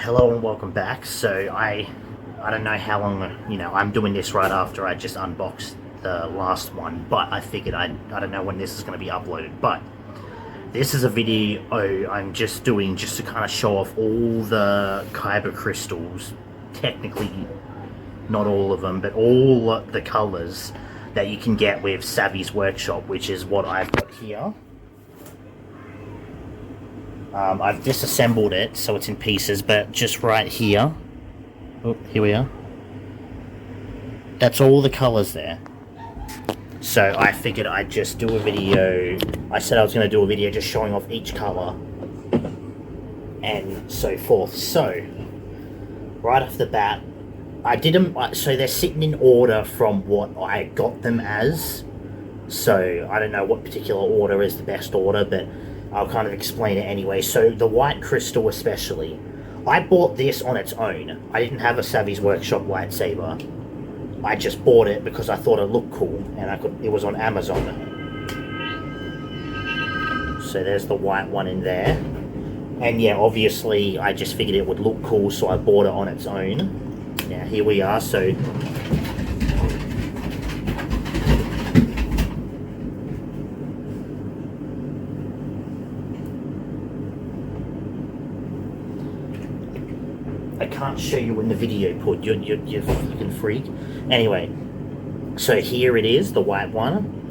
Hello and welcome back. So I don't know how long, I'm doing this right after I just unboxed the last one, but I figured I don't know when this is going to be uploaded, but this is a video I'm just doing just to kind of show off all the Kyber crystals, technically not all of them, but all the colors that you can get with Savi's workshop, which is what I've got here. I've disassembled it so it's in pieces, but just right here, oh, here we are, that's all the colors there. So I figured I'd just do a video. I said I was going to do a video just showing off each color and so forth. So right off the bat, I didn't, so they're sitting in order from what I got them as. So I don't know what particular order is the best order, but I'll kind of explain it anyway. So the white crystal especially, I bought this on its own. I didn't have a Savi's Workshop lightsaber. I just bought it because I thought it looked cool, and it was on Amazon. So there's the white one in there. And yeah, obviously I just figured it would look cool, so I bought it on its own. Now here we are. So I can't show you in the video, Pud. You're fucking freak. Anyway, so here it is, the white one.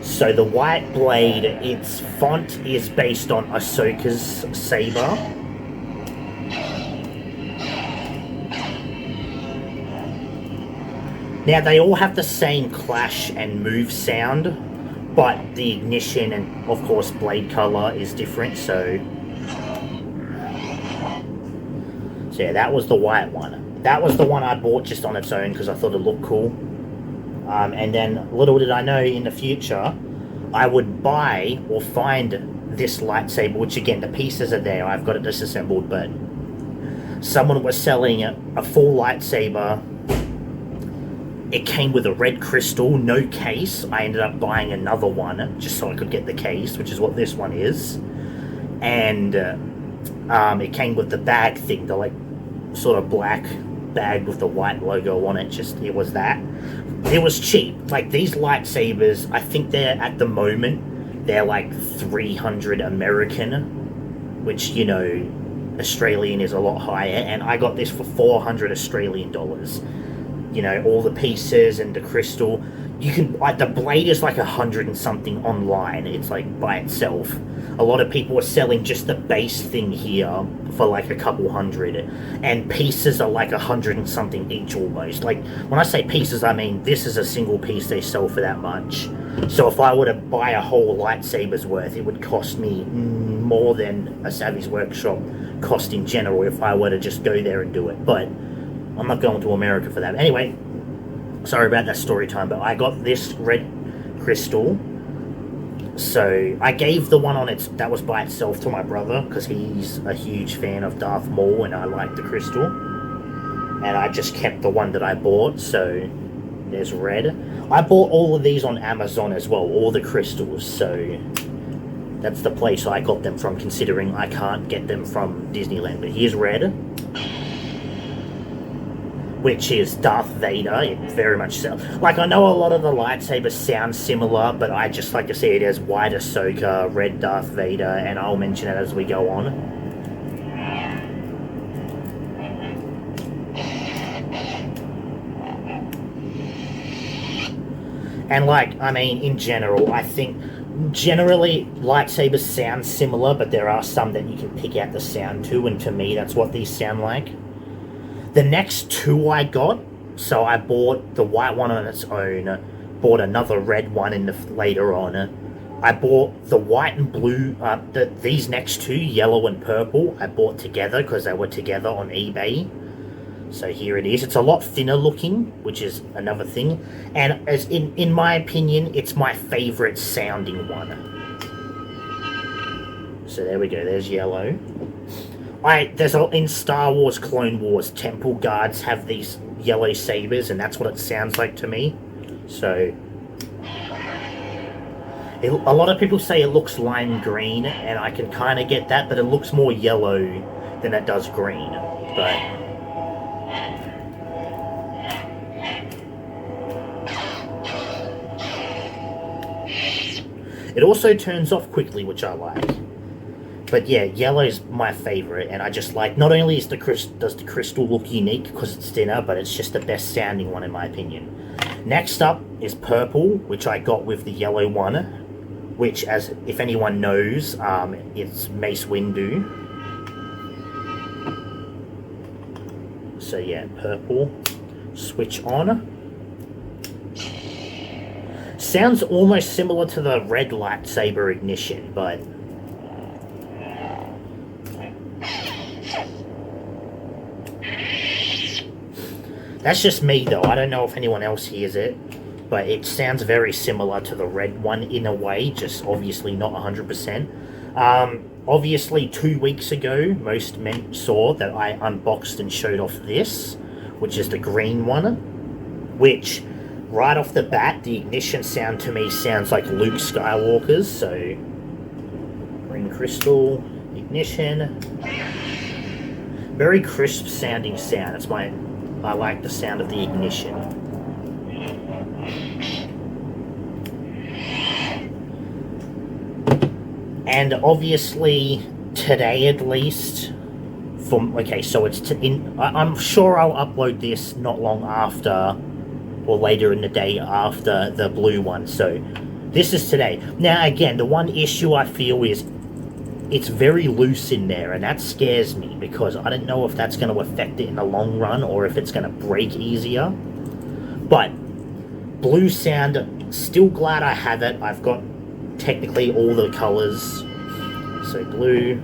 So the white blade, its font is based on Ahsoka's saber. Now they all have the same clash and move sound, but the ignition and of course blade color is different. So yeah, that was the white one. That was the one I bought just on its own because I thought it looked cool. And then, little did I know, in the future, I would buy or find this lightsaber, which again, the pieces are there. I've got it disassembled, but someone was selling a full lightsaber. It came with a red crystal, no case. I ended up buying another one just so I could get the case, which is what this one is. And it came with the bag thing, the like sort of black bag with the white logo on it. Just, it was that. It was cheap. Like these lightsabers, I think they're at the moment they're like 300 American, which, you know, Australian is a lot higher, and I got this for 400 Australian dollars. You know, all the pieces and the crystal. You can, like, the blade is like 100 and something online. It's like by itself. A lot of people are selling just the base thing here for like a couple hundred, and pieces are like 100 and something each almost. Like when I say pieces, I mean this is a single piece they sell for that much. So if I were to buy a whole lightsaber's worth, it would cost me more than a Savi's Workshop cost in general if I were to just go there and do it. But I'm not going to America for that. Anyway, sorry about that story time, but I got this red crystal. So I gave the one on its that was by itself to my brother because he's a huge fan of Darth Maul and I like the crystal. And I just kept the one that I bought. So there's red. I bought all of these on Amazon as well, all the crystals. So that's the place I got them from, considering I can't get them from Disneyland. But here's red, which is Darth Vader. It very much sounds like, I know a lot of the lightsabers sound similar, but I just like to see it as white Ahsoka, red Darth Vader, and I'll mention it as we go on. And like, I mean, in general, I think generally lightsabers sound similar, but there are some that you can pick out the sound to, and to me that's what these sound like. The next two I got, so I bought the white one on its own, bought another red one in the later on. I bought the white and blue, these next two, yellow and purple, I bought together because they were together on eBay. So here it is. It's a lot thinner looking, which is another thing. And as in my opinion, it's my favorite sounding one. So there we go, there's yellow. In Star Wars Clone Wars, Temple Guards have these yellow sabers, and that's what it sounds like to me. So A lot of people say it looks lime green, and I can kind of get that, but it looks more yellow than it does green. But it also turns off quickly, which I like. But yeah, yellow's my favorite, and I just like, not only is does the crystal look unique because it's thinner, but it's just the best sounding one in my opinion. Next up is purple, which I got with the yellow one, which, as if anyone knows, it's Mace Windu. So yeah, purple, switch on. Sounds almost similar to the red lightsaber ignition, but that's just me though. I don't know if anyone else hears it, but it sounds very similar to the red one in a way, just obviously not 100%. Obviously 2 weeks ago, most men saw that I unboxed and showed off this, which is the green one, which right off the bat, the ignition sound to me sounds like Luke Skywalker's, so green crystal, ignition. Very crisp sounding sound. I like the sound of the ignition. And obviously, today at least, okay, so it's I'm sure I'll upload this not long after, or later in the day after the blue one, so this is today. Now again, the one issue I feel is it's very loose in there, and that scares me because I don't know if that's going to affect it in the long run or if it's going to break easier. But blue sound, still glad I have it. I've got technically all the colors, so blue,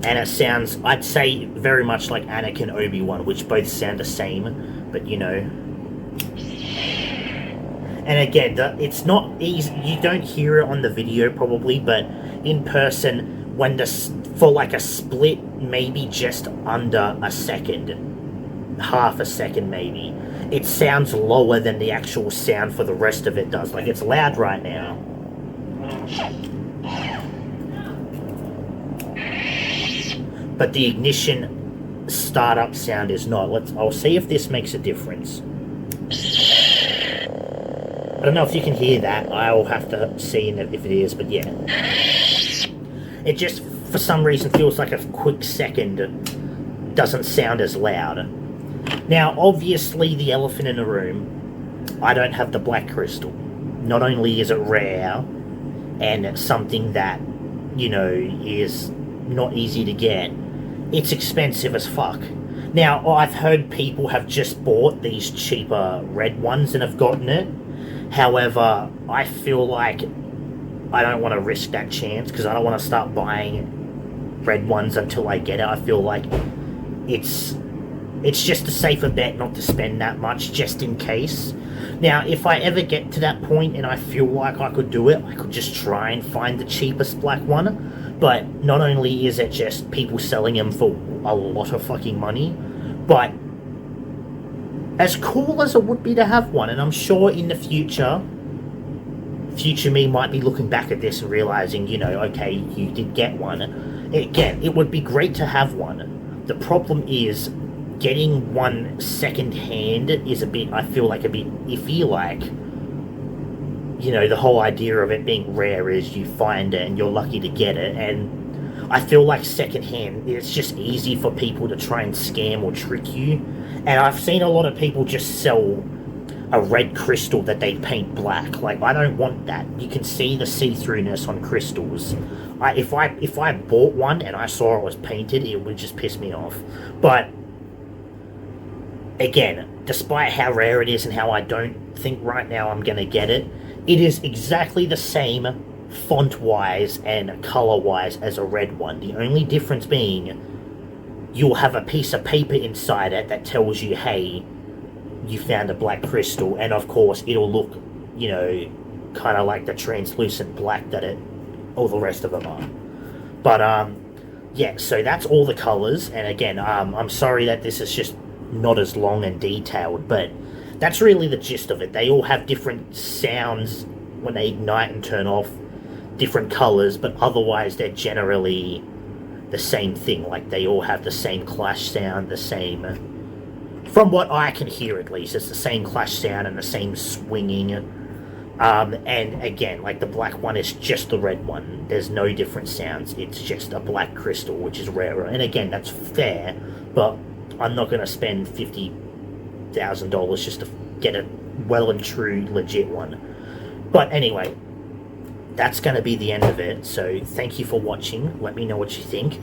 and it sounds, I'd say, very much like Anakin Obi-Wan, which both sound the same, but you know. And again, it's not easy, you don't hear it on the video probably, but in person, when for like a split, maybe just under a second, half a second maybe, it sounds lower than the actual sound for the rest of it does. Like, it's loud right now. But the ignition startup sound is not. I'll see if this makes a difference. I don't know if you can hear that. I'll have to see if it is, but yeah. It just, for some reason, feels like a quick second. Doesn't sound as loud. Now, obviously, the elephant in the room, I don't have the black crystal. Not only is it rare, and it's something that, you know, is not easy to get, it's expensive as fuck. Now, I've heard people have just bought these cheaper red ones and have gotten it. However, I feel like I don't want to risk that chance because I don't want to start buying red ones until I get it. I feel like it's just a safer bet not to spend that much just in case. Now, if I ever get to that point and I feel like I could do it, I could just try and find the cheapest black one. But not only is it just people selling them for a lot of fucking money, but as cool as it would be to have one, and I'm sure in the future me might be looking back at this and realizing, you know, okay, you did get one. Again, it would be great to have one. The problem is getting one second hand is I feel like a bit iffy. Like, you know, the whole idea of it being rare is you find it and you're lucky to get it, and I feel like second hand, it's just easy for people to try and scam or trick you. And I've seen a lot of people just sell a red crystal that they paint black. Like, I don't want that. You can see the see-throughness on crystals. If I bought one and I saw it was painted, it would just piss me off. But again, despite how rare it is and how I don't think right now I'm gonna get it, it is exactly the same font-wise and color-wise as a red one. The only difference being you'll have a piece of paper inside it that tells you, hey, you found a black crystal, and of course it'll look, you know, kind of like the translucent black that all the rest of them are. But yeah, so that's all the colors, and again, I'm sorry that this is just not as long and detailed, but that's really the gist of it. They all have different sounds when they ignite and turn off, different colors, but otherwise they're generally the same thing. Like, they all have the same clash sound, the same, from what I can hear at least, it's the same clash sound and the same swinging. And again, like, the black one is just the red one. There's no different sounds. It's just a black crystal, which is rarer. And again, that's fair, but I'm not going to spend $50,000 just to get a well and true legit one. But anyway, that's going to be the end of it. So thank you for watching. Let me know what you think.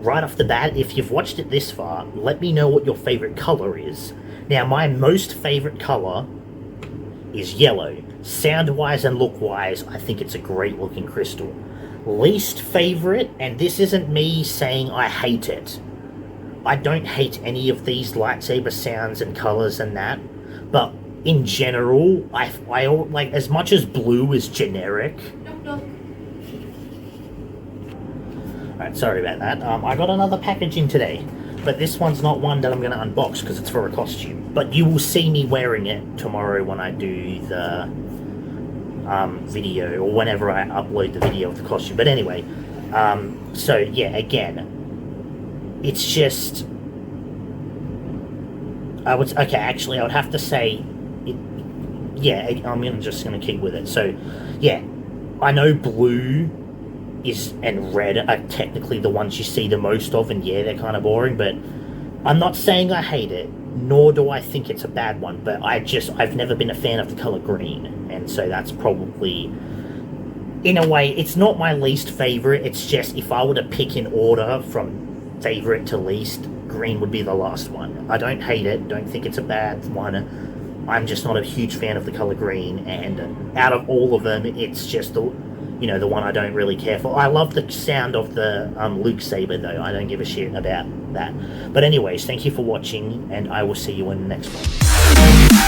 Right off the bat, if you've watched it this far, let me know what your favorite color is. Now, my most favorite color is yellow. Sound-wise and look-wise, I think it's a great-looking crystal. Least favorite, and this isn't me saying I hate it. I don't hate any of these lightsaber sounds and colors and that, but in general, I like, as much as blue is generic. Alright, sorry about that. I got another packaging today, but this one's not one that I'm going to unbox because it's for a costume. But you will see me wearing it tomorrow when I do the video, or whenever I upload the video of the costume. But anyway, so yeah, again, it's just, I would have to say, yeah, I'm just going to keep with it. So yeah, I know blue and red are technically the ones you see the most of, and yeah, they're kind of boring, but I'm not saying I hate it, nor do I think it's a bad one, but I've never been a fan of the color green, and so that's probably, in a way, it's not my least favorite. It's just, if I were to pick in order from favorite to least, green would be the last one. I don't hate it, don't think it's a bad one. I'm just not a huge fan of the color green, and out of all of them, it's just the one I don't really care for. I love the sound of the Luke saber, though. I don't give a shit about that. But anyways, thank you for watching, and I will see you in the next one.